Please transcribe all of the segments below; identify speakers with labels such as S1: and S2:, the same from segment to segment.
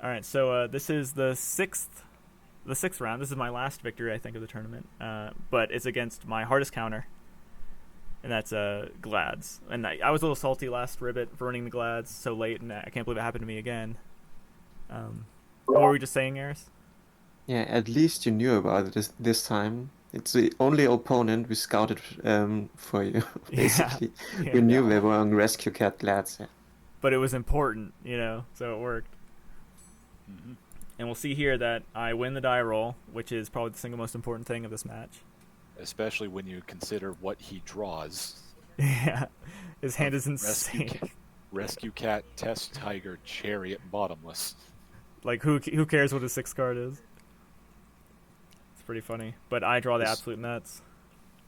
S1: All right, so this is the sixth round. This is my last victory, I think, of the tournament. But it's against my hardest counter, and that's Glads. And I was a little salty last ribbit for running the Glads so late, and I can't believe it happened to me again. What were we just saying, Eris?
S2: Yeah, at least you knew about it this time. It's the only opponent we scouted for you,
S1: Yeah,
S2: basically. We
S1: yeah.
S2: knew
S3: Yeah.
S2: they were on Rescue Cat lads. Yeah.
S1: But it was important, so it worked.
S3: Hmm.
S1: And we'll see here that I win the die roll, which is probably the single most important thing of this match.
S3: Especially when you consider what he draws.
S1: Yeah, his hand
S3: Of
S1: is insane.
S3: Rescue Cat, Test Tiger, Chariot, Bottomless.
S1: Like who cares what his sixth card is? It's pretty funny. But I draw the
S3: His-
S1: absolute nuts.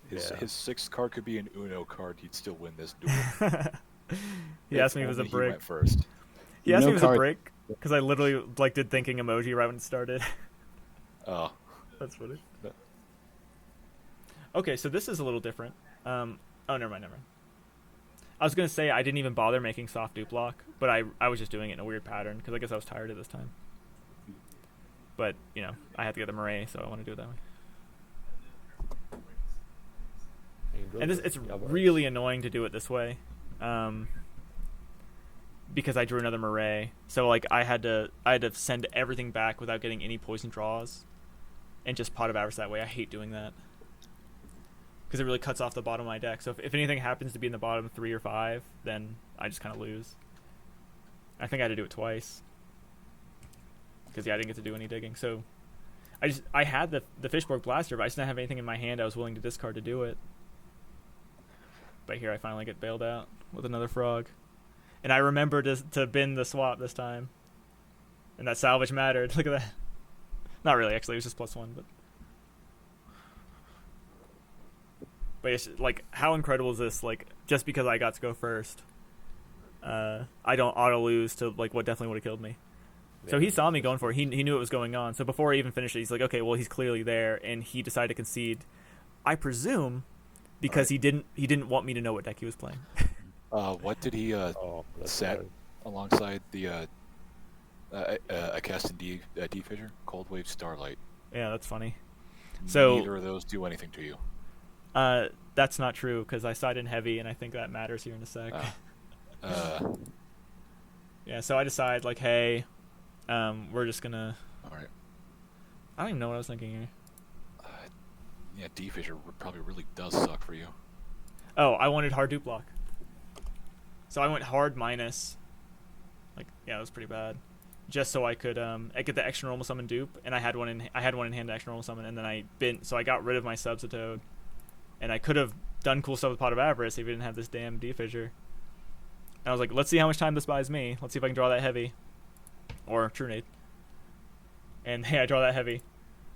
S3: His sixth card could be an Uno card. He'd still win this duel.
S1: He asked me if it was a
S3: only he
S1: break.
S3: went first.
S1: He asked me if it was a
S4: card.
S1: break because I literally did thinking emoji right when it started.
S3: Oh.
S1: That's funny.
S3: But-
S1: Okay, so this is a little different. Never mind. I was gonna say I didn't even bother making soft dupe lock, but I was just doing it in a weird pattern because I guess I was tired of this time. But I had to get the Murray, so I want to do it that way. And it's really annoying to do it this way, because I drew another Murray. So I had to send everything back without getting any poison draws, and just pot of avarice that way. I hate doing that because it really cuts off the bottom of my deck. So if anything happens to be in the bottom 3 or 5, then I just kind of lose. I think I had to do it twice because I didn't get to do any digging. So I had the Fishborg Blaster, but I just didn't have anything in my hand I was willing to discard to do it. But here I finally get bailed out with another frog. And I remember to bin the swap this time. And that salvage mattered. Look at that. Not really, actually. It was just +1. But it's how incredible is this? Just because I got to go first, I don't auto lose to what definitely would have killed me. So he saw me going for it. He knew what was going on. So before I even finished it, he's like, okay, well, he's clearly there. And he decided to concede. I presume because he didn't want me to know what deck he was playing.
S3: What did he
S4: That's
S3: set
S4: bad.
S3: alongside the a cast in D Fissure? Cold Wave Starlight.
S1: Yeah, that's funny. So
S3: Neither of those do anything to you.
S1: that's not true because I side in heavy, and I think that matters here in a sec. Yeah, so I decide hey, we're just gonna.
S3: All right.
S1: I don't even know what I was thinking here.
S3: Yeah, D Fissure probably really does suck for you.
S1: Oh, I wanted hard dupe block. So I went hard minus. Yeah, it was pretty bad. Just so I could I get the extra normal summon dupe, and I had one in hand to extra normal summon, and then I bent, so I got rid of my Subsitode, and I could have done cool stuff with Pot of Avarice if we didn't have this damn D Fissure. And I was like, let's see how much time this buys me. Let's see if I can draw that heavy, or True Nade. And hey, I draw that heavy.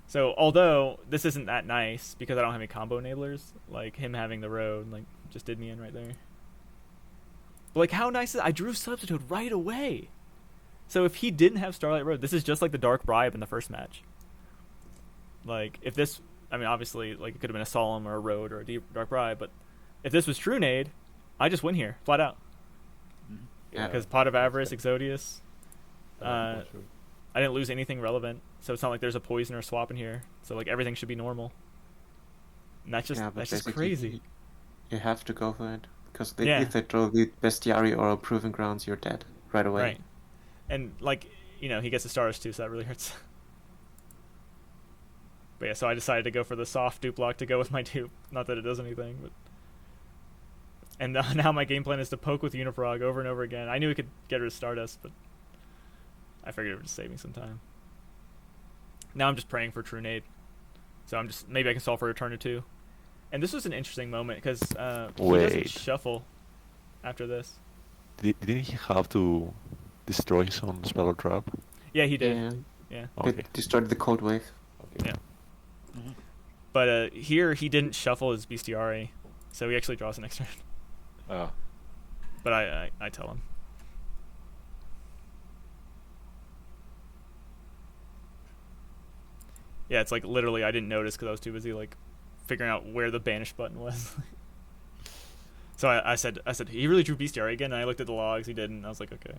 S1: So although this isn't that nice because I don't have any combo enablers, him having the road just did me in right there. But how nice is it? I drew Substitute right away. So if he didn't have Starlight Road, this is just like the Dark Bribe in the first match. If this, obviously, it could have been a Solemn or a Road or a Dark Bribe, but if this was True Nade, I just win here, flat out.
S2: Yeah.
S1: Because Pot of Avarice, Exodius, I didn't lose anything relevant, so it's not like there's a poison or a swap in here. So everything should be normal. And that's just
S2: basically,
S1: crazy.
S2: You have to go for it because
S1: Yeah.
S2: if they draw the Bestiary or Proving Grounds, you're dead right away.
S1: Right. And he gets the stars too, so that really hurts. But yeah, so I decided to go for the soft dupe block to go with my dupe. Not that it does anything, but. And now my game plan is to poke with Uniprog over and over again. I knew we could get rid of Stardust, but I figured it would just save me some time. Now I'm just praying for True Nade. So maybe I can solve for a turn or two. And this was an interesting moment because he doesn't
S4: Wait.
S1: shuffle after this.
S4: Didn't he have to destroy his own spell or trap?
S1: Yeah, he did.
S2: Yeah.
S1: Yeah.
S2: They
S4: Okay.
S2: destroyed the Cold Wave.
S4: Okay.
S1: Yeah. But here he didn't shuffle his Bestiary, so he actually draws the next turn.
S3: Oh.
S1: But I tell him. Yeah, it's literally I didn't notice because I was too busy figuring out where the banish button was. So I said he really drew Bestiary again, and I looked at the logs. He didn't. I was like, okay.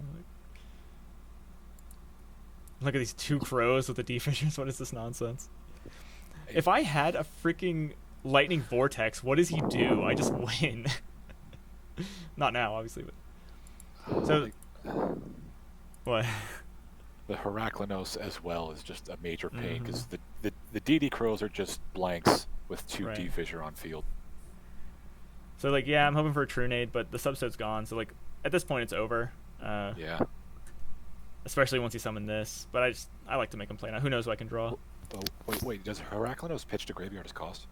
S1: Look at these 2 crows with the D-fissures. What is this nonsense? If I had a freaking lightning vortex, what does he do? I just win. Not now, obviously, but so what?
S3: The Heraclinos as well is just a major pain
S1: Mm-hmm.
S3: because the DD crows are just blanks with 2
S1: Right.
S3: D-fissure on field.
S1: So like, yeah, I'm hoping for a true nade, but the substode's gone. So like, at this point, it's over.
S3: Yeah.
S1: Especially once you summon this. But I like to make him play now. Who knows what I can draw?
S3: Oh, wait. Does Heraclinos pitch to graveyard as cost?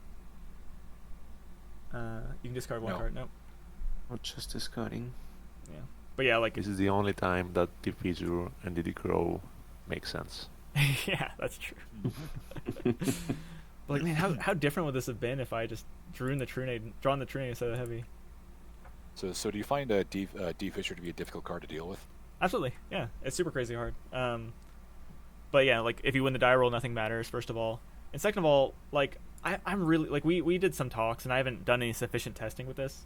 S1: You can discard 1
S3: No.
S1: card. Nope.
S2: Or just discarding.
S1: Yeah. But yeah, like,
S4: This is the only time that the Fissure and the Crow make sense.
S1: yeah, that's true. But like, man, how different would this have been if I just drawn the true nade instead of heavy?
S3: So do you find a D-fissure to be a difficult card to deal with?
S1: Absolutely, yeah. It's super crazy hard. But yeah, like if you win the die roll, nothing matters. First of all, and second of all, like I'm really like we did some talks, and I haven't done any sufficient testing with this,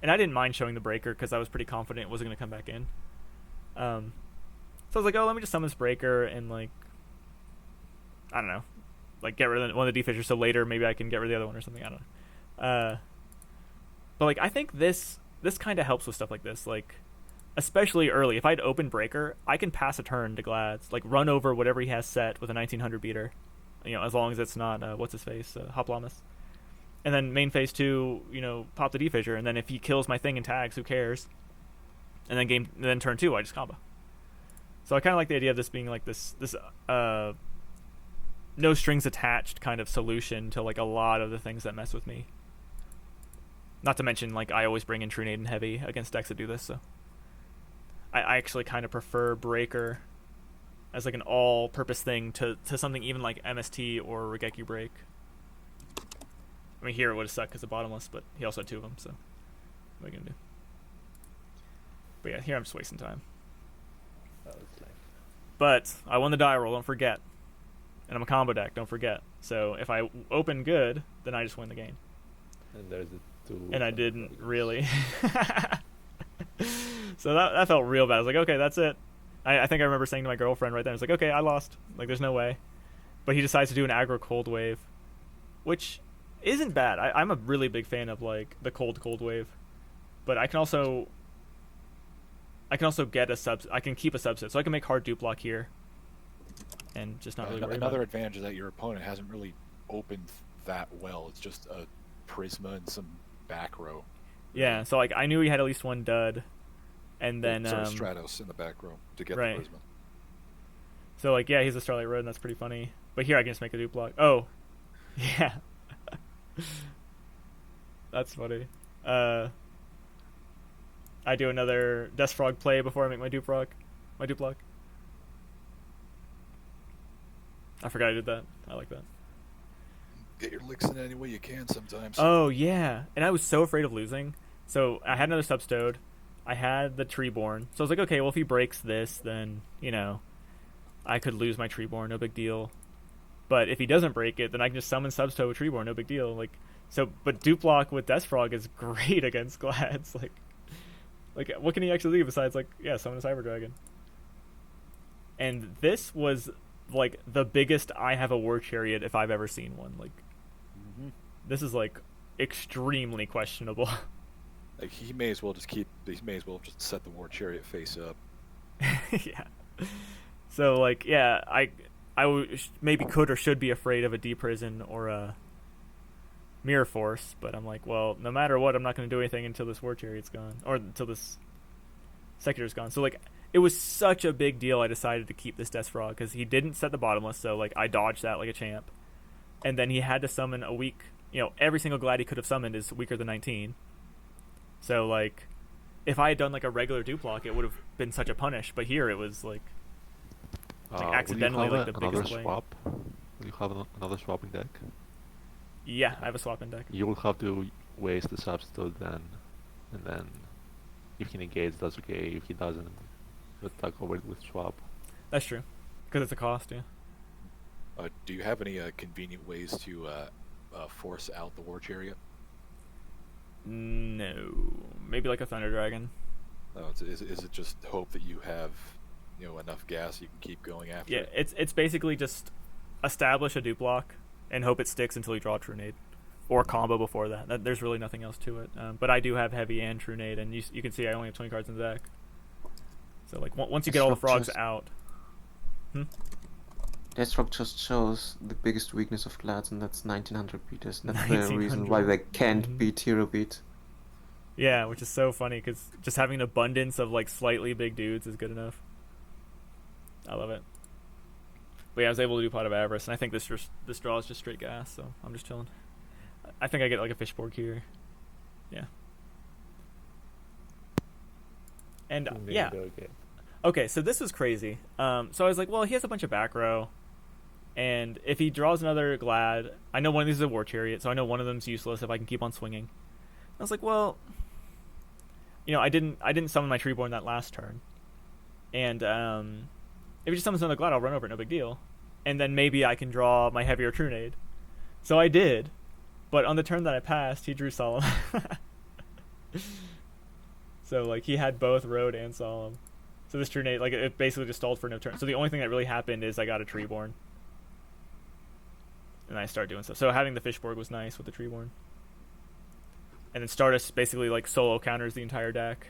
S1: and I didn't mind showing the breaker because I was pretty confident it wasn't going to come back in. So I was like, oh, let me just summon this breaker and like, I don't know, like get rid of one of the D-fissures so later maybe I can get rid of the other one or something. I don't know. But like I think this kind of helps with stuff like this, like. Especially early. If I'd open breaker, I can pass a turn to Glads, like run over whatever he has set with a 1900 beater, as long as it's not what's his face, Hoplamus. And then main phase 2, pop the D-fissure, and then if he kills my thing and tags, who cares? And then turn 2, I just combo. So I kind of like the idea of this being like this no strings attached kind of solution to like a lot of the things that mess with me. Not to mention, like I always bring in True Nade and Heavy against decks that do this, so. I actually kind of prefer Breaker as like an all-purpose thing to something even like MST or Regeki Break. I mean, here it would have sucked because of Bottomless, but he also had 2 of them, so what are you going to do? But yeah, here I'm just wasting time. But I won the die roll, don't forget. And I'm a combo deck, don't forget. So if I open good, then I just win the game.
S4: And there's the 2.
S1: And I didn't really. So that felt real bad. I was like, okay, that's it. I think I remember saying to my girlfriend right then, I was like, okay, I lost. Like, there's no way. But he decides to do an aggro cold wave, which isn't bad. I'm a really big fan of like the cold wave, but I can also get a sub. I can keep a subset, so I can make hard dupe block here, and just not really worry
S3: Another
S1: about it.
S3: advantage is that your opponent hasn't really opened that well. It's just a Prisma and some back row.
S1: Yeah, so like I knew he had at least 1 dud, and then
S3: Stratos in the back row to get
S1: right.
S3: the Prisma.
S1: So like yeah, he's a Starlight Road, and that's pretty funny. But here I can just make a dupe block. Oh, yeah, that's funny. I do another Death Frog play before I make my dupe block. I forgot I did that. I like that.
S3: Get your licks in any way you can sometimes.
S1: Oh yeah, and I was so afraid of losing. So I had another Substode. I had the Treeborn. So I was like, okay, well if he breaks this, then I could lose my Treeborn, no big deal. But if he doesn't break it, then I can just summon Substode with Treeborn, no big deal. Like so, but dupe block with Death Frog is great against Glads. Like what can he actually do besides summon a Cyber Dragon? And this was like the biggest I have a War Chariot if I've ever seen one. Like this is like extremely questionable.
S3: Like he may as well just set the War Chariot face up.
S1: Yeah. So like yeah, I maybe could or should be afraid of a D Prison or a Mirror Force, but I'm like, well, no matter what, I'm not going to do anything until this War Chariot's gone or until this Secutor's gone. So like it was such a big deal. I decided to keep this Death Frog because he didn't set the Bottomless, so like I dodged that like a champ. And then he had to summon a weak. Every single Glad he could have summoned is weaker than 19. So like, if I had done like a regular dupe block, it would have been such a punish. But here it was like accidentally like the biggest play.
S4: Swap? Will you have another swapping deck?
S1: Yeah, I have a swap in deck.
S4: You will have to waste the Substode then, and then if he negates, that's okay. If he doesn't, you attack over it with swap.
S1: That's true, because it's a cost. Yeah.
S3: Do you have any convenient ways to force out the War Chariot?
S1: No, maybe like a Thunder Dragon.
S3: No, is it just hope that you have enough gas you can keep going after.
S1: Yeah,
S3: it.
S1: it's basically just establish a dupe block and hope it sticks until you draw a true nade, or combo before that. There's really nothing else to it. But I do have heavy and true nade, and you can see I only have 20 cards in the deck. So like once you get all the frogs out.
S2: Deathstroke just shows the biggest weakness of Glads, and that's 1900 beaters. That's the reason
S1: 1900.
S2: why they can't beat Hero Beat.
S1: Yeah, which is so funny because just having an abundance of like slightly big dudes is good enough. I love it. But yeah, I was able to do Pot of Avarice, and I think this draw is just straight gas, so I'm just chilling. I think I get like a Fishborg here. Yeah. And yeah. Okay, so this was crazy. So I was like, well, he has a bunch of back row, and if he draws another Glad, I know one of these is a War Chariot, so I know one of them's useless if I can keep on swinging. I was like, well, I didn't summon my Treeborn that last turn, and if he just summons another Glad, I'll run over it, no big deal, and then maybe I can draw my heavier True Nade. So I did, but on the turn that I passed, he drew Solemn. So like he had both Road and Solemn. So this True Nade, like it basically just stalled for no turn. So the only thing that really happened is I got a Treeborn, and I started doing stuff. So having the Fishborg was nice with the Treeborn. And then Stardust basically like solo counters the entire deck.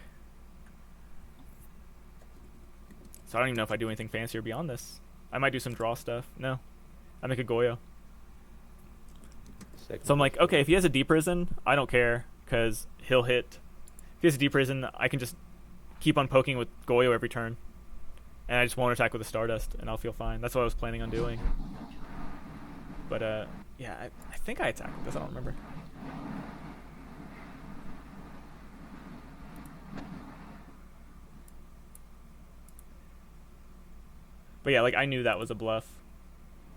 S1: So I don't even know if I do anything fancier beyond this. I might do some draw stuff. No. I make a Goyo. So I'm like, okay, if he has a Deep Prison, I don't care, because he'll hit. If he has a Deep Prison, I can just keep on poking with Goyo every turn. And I just won't attack with a Stardust, and I'll feel fine. That's what I was planning on doing. But, yeah, I think I attacked with this. I don't remember. But yeah, like I knew that was a bluff.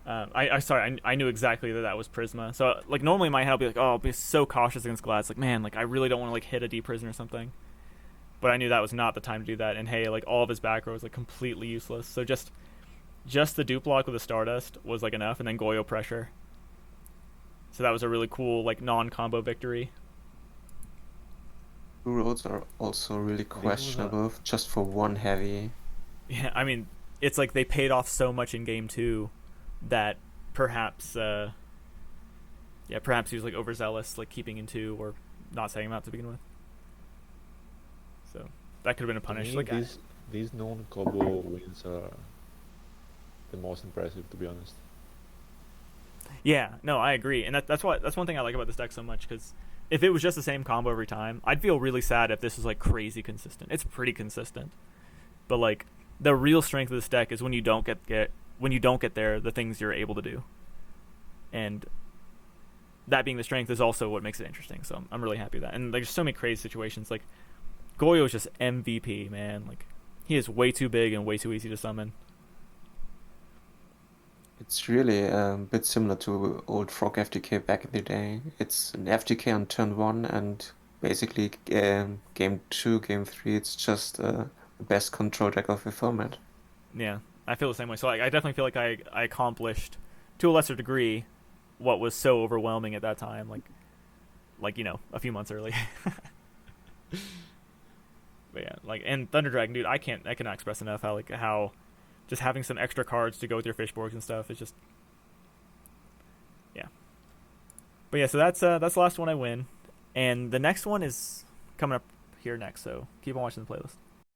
S1: I knew exactly that was Prisma. So like normally in my head I'll be like, oh, I'll be so cautious against Glads. Like man, like I really don't want to like hit a Deep Prison or something. But I knew that was not the time to do that. And hey, like all of his back row was like completely useless. So just the dupe block with the Stardust was like enough, and then Goyo pressure. So that was a really cool like non-combo victory.
S2: Two roads are also really questionable just for one heavy.
S1: Yeah, I mean, it's like they paid off so much in game 2 that perhaps perhaps he was like overzealous, like keeping in 2 or not setting him out to begin with. So that could have been a punish. Like
S4: these non-combo wins are the most impressive, to be honest.
S1: Yeah, no, I agree, and that's one thing I like about this deck so much, because if it was just the same combo every time, I'd feel really sad if this was like crazy consistent. It's pretty consistent, but like the real strength of this deck is when you don't get there, the things you're able to do, and that being the strength is also what makes it interesting. So I'm really happy with that. And there's so many crazy situations. Like Goyo is just MVP, man. Like he is way too big and way too easy to summon.
S2: It's really a bit similar to old Frog FTK back in the day. It's an FTK on turn 1, and basically game 2, game 3, it's just the best control deck of the format.
S1: Yeah, I feel the same way. So I definitely feel like I accomplished, to a lesser degree, what was so overwhelming at that time, like a few months early. But yeah, like, and Thunder Dragon, dude, I cannot express enough how just having some extra cards to go with your Fishborgs and stuff is just, yeah. But yeah, so that's the last one I win, and the next one is coming up here next. So keep on watching the playlist.